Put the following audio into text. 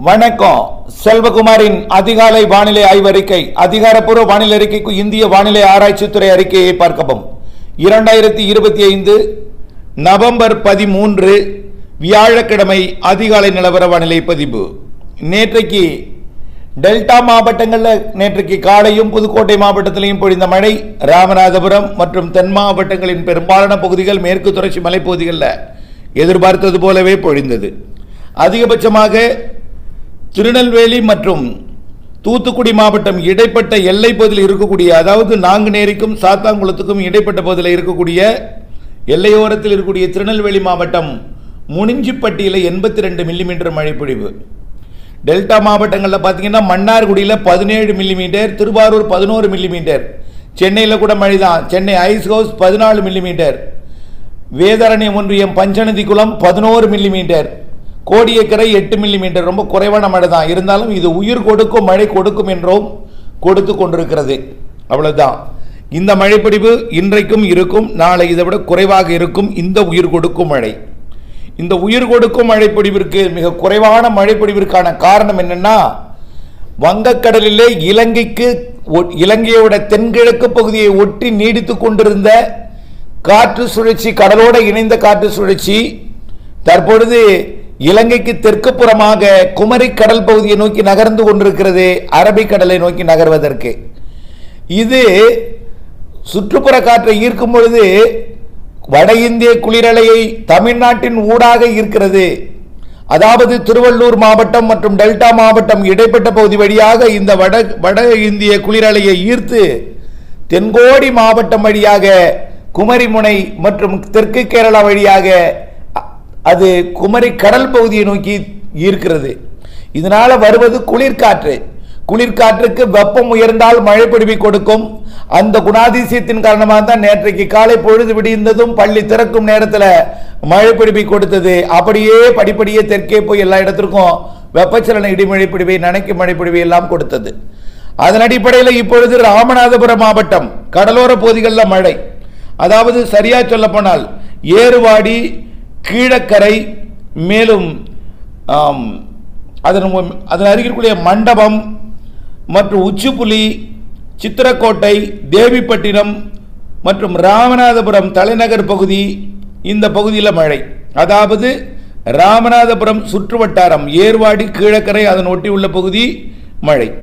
வணக்கம். செல்வகுமாரின் அதிகாலை வானிலை ஆய்வறிக்கை. அதிகாரப்பூர்வ வானிலை அறிக்கைக்கு இந்திய வானிலை ஆராய்ச்சித்துறை அறிக்கையை பார்க்கவும். 2025 நவம்பர் 13 வியாழக்கிழமை அதிகாலை நிலவர வானிலை பதிவு. நேற்றைக்கு டெல்டா மாவட்டங்களில் நேற்றைக்கு காலையும் புதுக்கோட்டை மாவட்டத்திலையும் பொழிந்த மழை ராமநாதபுரம் மற்றும் தென் மாவட்டங்களின் பெரும்பாலான பகுதிகள் மேற்கு தொடர்ச்சி மலைப்பகுதிகளில் எதிர்பார்த்தது போலவே பொழிந்தது. அதிகபட்சமாக திருநெல்வேலி மற்றும் தூத்துக்குடி மாவட்டம் இடைப்பட்ட எல்லை பகுதியில் இருக்கக்கூடிய, அதாவது நாங்குநேரிக்கும் சாத்தாங்குளத்துக்கும் இடைப்பட்ட பகுதியில் இருக்கக்கூடிய எல்லையோரத்தில் இருக்கக்கூடிய திருநெல்வேலி மாவட்டம் முனிஞ்சிப்பட்டியில் 82 மில்லிமீட்டர் மழை பொழிவு. டெல்டா மாவட்டங்களில் பார்த்தீங்கன்னா மன்னார்குடியில் 17 மில்லிமீட்டர், திருவாரூர் 11 மில்லிமீட்டர், சென்னையில் கூட மழை தான். Chennai Ice House 14 millimetre, Vedaranyam ஒன்றியம் பஞ்சநதிக்குளம் 11 மில்லிமீட்டர், கோடியக்கரை 8 மில்லிமீட்டர். ரொம்ப குறைவான மழை தான். இருந்தாலும் இது உயிர் கொடுக்கும் மழை கொடுக்கும் என்றும் கொடுத்து கொண்டிருக்கிறது. அவ்வளவுதான். இந்த மழைப்பிடிவு இன்றைக்கும் இருக்கும், நாளை இதை விட குறைவாக இருக்கும். இந்த உயிர் கொடுக்கும் மழை, இந்த உயிர் கொடுக்கும் மழைப்பிடிவிற்கு மிக குறைவான மழைப்பிடிவிற்கான காரணம் என்னன்னா, வங்கக்கடலிலே இலங்கையோட தென்கிழக்கு பகுதியை ஒட்டி நீடித்து கொண்டிருந்த காற்று சுழற்சி, கடலோடு இணைந்த காற்று சுழற்சி தற்பொழுது இலங்கைக்கு தெற்கு புறமாக குமரி கடல் பகுதியை நோக்கி நகர்ந்து கொண்டிருக்கிறது, அரபிக்கடலை நோக்கி நகர்வதற்கு. இது சுற்றுப்புற காற்றை ஈர்க்கும் பொழுது வட இந்திய குளிரலையை தமிழ்நாட்டின் ஊடாக ஈர்க்கிறது. அதாவது திருவள்ளூர் மாவட்டம் மற்றும் டெல்டா மாவட்டம் இடைப்பட்ட பகுதி வழியாக இந்த வட இந்திய குளிரலையை ஈர்த்து தென்கோடி மாவட்டம் வழியாக குமரிமுனை மற்றும் தெற்கு கேரளா வழியாக அது குமரி கடல் பகுதியை நோக்கி ஈர்க்கிறது. இதனால வருவது குளிர்காற்று. குளிர்காற்றுக்கு வெப்பம் உயர்ந்தால் மழை பொழிவை கொடுக்கும். அந்த குணாதிசயத்தின் காரணமாக தான் நேற்றைக்கு காலை பொழுது விடிந்ததும் பள்ளி திறக்கும் நேரத்தில் மழை பொழிவை கொடுத்தது. அப்படியே படிப்படியே தெற்கே போய் எல்லா இடத்திற்கும் வெப்பச்சலன இடிமழை பொழிவை, நனைக்கும் மழை பொழிவை எல்லாம் கொடுத்தது. அதன் அடிப்படையில் இப்பொழுது ராமநாதபுரம் மாவட்டம் கடலோர பகுதிகளில் மழை, அதாவது சரியா சொல்ல போனால் ஏறுவாடி, கீழக்கரை, மேலும் அதன் அருகிற்குரிய மண்டபம் மற்றும் உச்சிப்புலி, சித்திரக்கோட்டை, தேவிப்பட்டினம் மற்றும் ராமநாதபுரம் தலைநகர் பகுதி, இந்த பகுதியில் மழை. அதாவது ராமநாதபுரம் சுற்றுவட்டாரம், ஏர்வாடி, கீழக்கரை, அதன் ஒட்டி உள்ள பகுதி மழை.